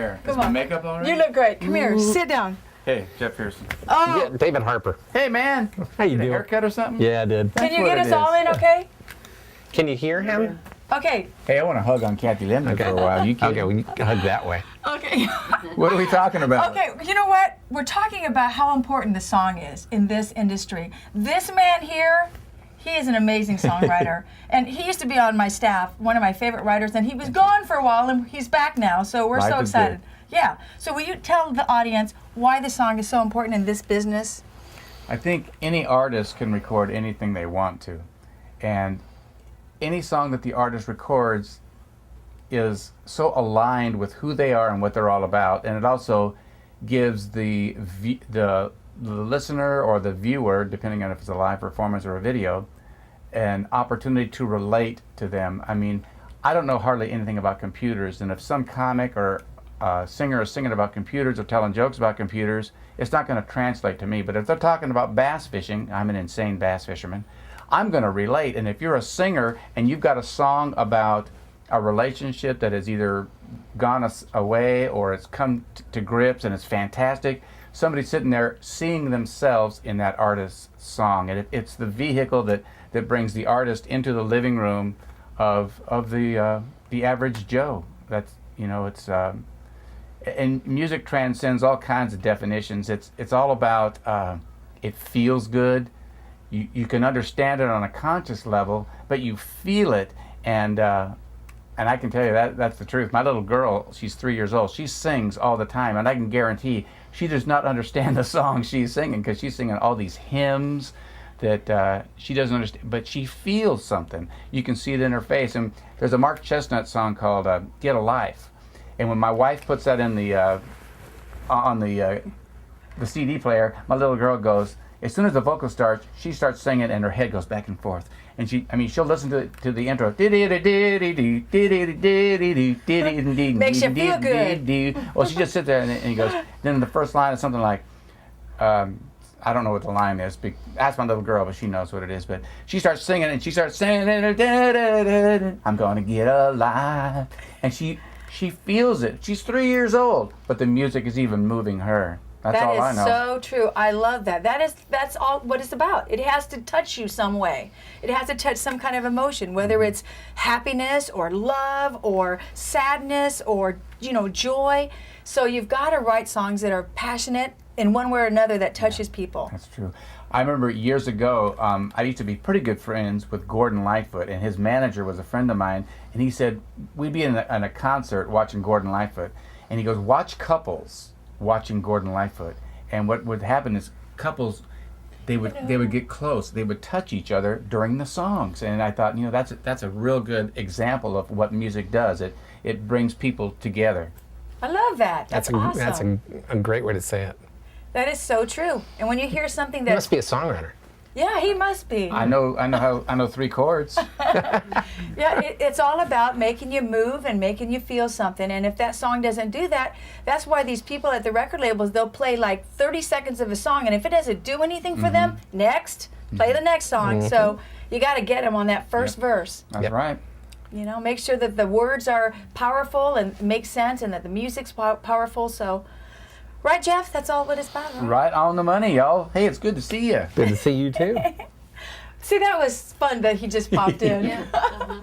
Here, is Come my on. makeup all right? You look great. Come here. Sit down. Hey, Jeff Pearson. Oh, Yeah, David Harper. Hey, man. How you Get a doing? haircut or something? Yeah, I did. can you what get it us all is. in, okay? Can you hear him? Okay. Hey, I want to hug on Cathy Lemmon for a while. You kidding? Okay, we can hug that way. Okay. What are we talking about? Okay, you know what? We're talking about how important the song is in this industry. This man here, he is an amazing songwriter. And he used to be on my staff, one of my favorite writers, and he was gone for a while, and he's back now, so we're Life so is excited. good. Yeah. So will you tell the audience why the song is so important in this business? I think any artist can record anything they want to. And any song that the artist records is so aligned with who they are and what they're all about. And it also gives the listener or the viewer, depending on if it's a live performance or a video, an opportunity to relate to them. I mean, I don't know hardly anything about computers, and if some comic or singer is singing about computers or telling jokes about computers, it's not going to translate to me. But if they're talking about bass fishing, I'm an insane bass fisherman, I'm going to relate. And if you're a singer and you've got a song about a relationship that has either gone away or it's come to grips and it's fantastic, somebody's sitting there seeing themselves in that artist's song. And it's the vehicle that brings the artist into the living room of the average Joe. That's, you know, it's and music transcends all kinds of definitions. It's all about it feels good. You can understand it on a conscious level, but you feel it, and I can tell you that's the truth. My little girl, she's 3 years old. She sings all the time, and I can guarantee she does not understand the song she's singing because she's singing all these hymns that she doesn't understand, but she feels something. You can see it in her face. And there's a Mark Chestnut song called "Get a Life," and when my wife puts that in on the CD player, my little girl goes. As soon as the vocal starts, she starts singing, and her head goes back and forth. And she'll listen to the intro. Makes you feel good. Well, she just sits there and he goes. Then the first line is something like, I don't know what the line is. Ask my little girl, but she knows what it is. But she starts singing, and she starts saying, "I'm gonna get alive," and she feels it. She's 3 years old, but the music is even moving her. That's all I know. That is so true. I love that. That's all what it's about. It has to touch you some way. It has to touch some kind of emotion, whether it's happiness or love or sadness or, you know, joy. So you've got to write songs that are passionate in one way or another that touches people. That's true. I remember years ago, I used to be pretty good friends with Gordon Lightfoot, and his manager was a friend of mine, and he said, we'd be in a concert watching Gordon Lightfoot, and he goes, watch couples watching Gordon Lightfoot, and what would happen is couples, they would get close, they would touch each other during the songs, and I thought, you know, that's a real good example of what music does. It brings people together. I love that. That's awesome. That's a great way to say it. That is so true. And when you hear something You that must be a songwriter. yeah, he must be. I know 3 chords. Yeah, it's all about making you move and making you feel something. And if that song doesn't do that, that's why these people at the record labels, they'll play like 30 seconds of a song, and if it doesn't do anything for them, next, play the next song. So you got to get them on that first verse. That's right. You know, make sure that the words are powerful and make sense, and that the music's powerful. So, right, Jeff? That's all what it's about, right? Right on the money, y'all. Hey, it's good to see you. Good to see you too. See, that was fun that he just popped in. Yeah.